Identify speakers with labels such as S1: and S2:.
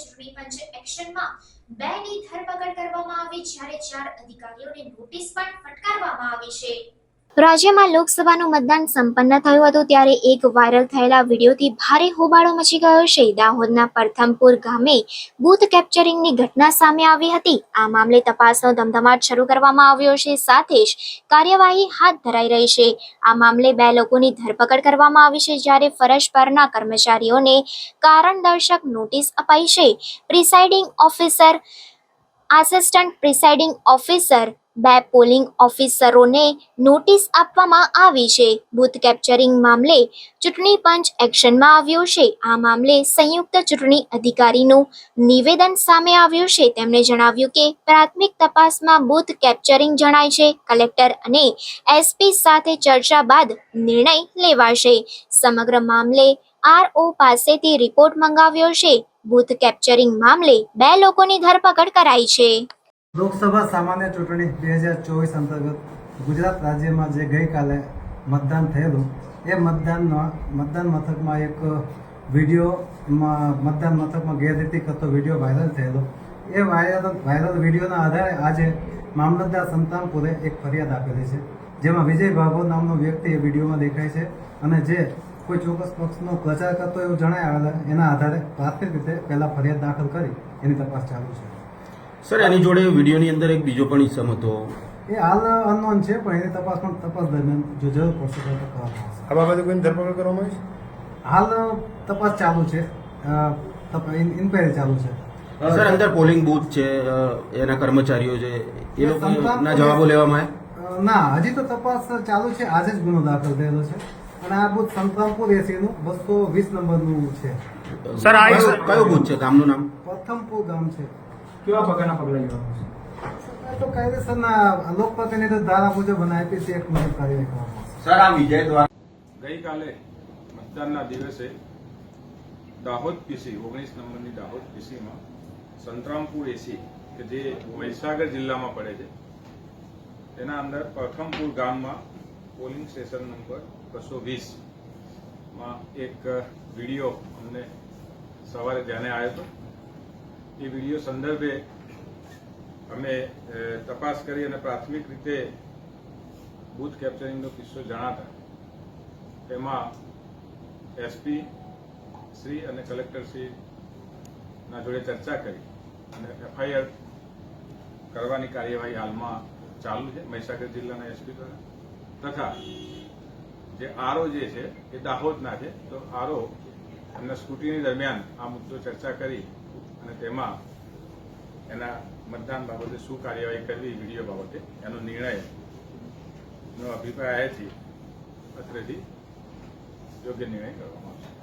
S1: ચૂંટણી પંચ એક્શનમાં 2 ની ધરપકડ કરવામાં આવી, જ્યારે 4 અધિકારીઓને નોટિસ પણ ફટકારવામાં આવી છે। રાજ્યમાં લોકસભાનું મતદાન સંપન્ન થયું હતું ત્યારે એક વાયરલ થયેલા વિડીયોથી ભારે હોબાળો મચી ગયો છે। દાહોદના પ્રથમપુર ગામે બૂથ કેપ્ચરિંગની ઘટના સામે આવી હતી। આ મામલે તપાસનો ધમધમાટ શરૂ કરવામાં આવ્યો છે, સાથે જ કાર્યવાહી હાથ ધરાઈ રહી છે। આ મામલે 2 લોકોની ધરપકડ કરવામાં આવી છે, જ્યારે ફરજ પરના કર્મચારીઓને કારણદર્શક નોટિસ અપાઈ છે। Presiding officer, assistant presiding officer, 2 polling ઓફિસરોને નોટિસ આપવામાં આવી છે। બૂથ કેપ્ચરિંગ મામલે ચૂંટણી પંચ એક્શનમાં આવ્યું છે। આ મામલે સંયુક્ત ચૂંટણી અધિકારીનું નિવેદન સામે આવ્યું છે। તેમણે જણાવ્યું કે પ્રાથમિક તપાસમાં બૂથ કેપ્ચરિંગ જણાય છે। કલેક્ટર અને એસપી સાથે ચર્ચા બાદ નિર્ણય લેવાશે। સમગ્ર મામલે આરઓ પાસેથી રિપોર્ટ મંગાવ્યો છે। બૂથ કેપ્ચરિંગ મામલે 2 લોકોની ધરપકડ કરાઈ છે।
S2: લોકસભા સામાન્ય ચૂંટણી 2024 અંતર્ગત ગુજરાત રાજ્યમાં જે ગઈકાલે મતદાન થયેલું એ મતદાન મથકમાં એક વિડીયોમાં મતદાન મથકમાં ગેરરીતિ કરતો વિડીયો વાયરલ થયેલો। એ વાયરલ વિડીયોના આધારે આજે મામલતદાર સંતરામપુરે એક ફરિયાદ આપેલી છે, જેમાં વિજય ભાભોર નામનો વ્યક્તિ એ વિડીયોમાં દેખાય છે અને જે કોઈ ચોક્કસ પક્ષનો પ્રચાર કરતો એવું જણાય આવેલા, એના આધારે પ્રાથમિક રીતે પહેલા ફરિયાદ દાખલ કરી એની તપાસ ચાલુ છે।
S3: સર, એની જોડે વિડીયોની અંદર એક બીજો પણ ઇસમ હતો,
S2: એ હાલ અનનોન છે, પણ એની તપાસ દરમિયાન જો જરૂર પડશે તો કરવામાં આવશે।
S4: આ બાબતે કોઈની ધરપકડ કરવામાં આવી છે?
S2: હાલ તપાસ ચાલુ છે, ઇન્ક્વાયરી ચાલુ છે।
S3: સર, અંદર પોલિંગ બૂથ છે, એના કર્મચારીઓ છે, એ લોકોના જવાબો લેવામાં આવ્યા?
S2: ના, હજી તો તપાસ ચાલુ છે। આજે જ ગુનો દાખલ થયેલો છે અને આ બૂથ સંતરામપુર એસીનું 220 નંબરનું છે।
S4: સર, આ
S3: કયો બૂથ છે? ગામનું નામ?
S2: પ્રથમપુર ગામ છે।
S4: કેવા પ્રકારના પગલાં લેવામાં આવશે?
S2: તો કાયદેસરના લોકપ્રતિનિધિ ધારા મુજબ અને આઈપીસી એક્ટ મુજબ કાર્યવાહી કરવામાં આવશે।
S3: સર, આ વિજય દ્વારા
S5: ગઈકાલે મતદાનના દિવસે દાહોદ પીસી 19 નંબરની દાહોદ પીસીમાં સંતરામપુર એસી કે જે મહીસાગર જિલ્લામાં પડે છે, તેના અંદર પ્રથમપુર ગામમાં પોલિંગ સ્ટેશન નંબર 220માં એક વિડીયો અમને સવારે ધ્યાને આવ્યો હતો। એ વિડીયો સંદર્ભે અમે તપાસ કરી અને પ્રાથમિક રીતે બૂથ કેપ્ચરિંગનો કિસ્સો જણાતા તેમાં એસપી શ્રી અને કલેક્ટર શ્રીના જોડે ચર્ચા કરી અને એફઆઈઆર કરવાની કાર્યવાહી હાલમાં ચાલુ છે મહીસાગર જિલ્લાના એસપી દ્વારા, તથા જે આરઓ જે છે એ દાહોદના છે, તો આરઓ એમના સ્કૂટીની દરમિયાન આ મુદ્દો ચર્ચા કરી અને તેમાં એના મતદાન બાબતે શું કાર્યવાહી કરવી વિડીયો બાબતે એનો નિર્ણયનો અભિપ્રાય આવ્યાથી અત્રેથી યોગ્ય નિર્ણય કરવામાં આવશે।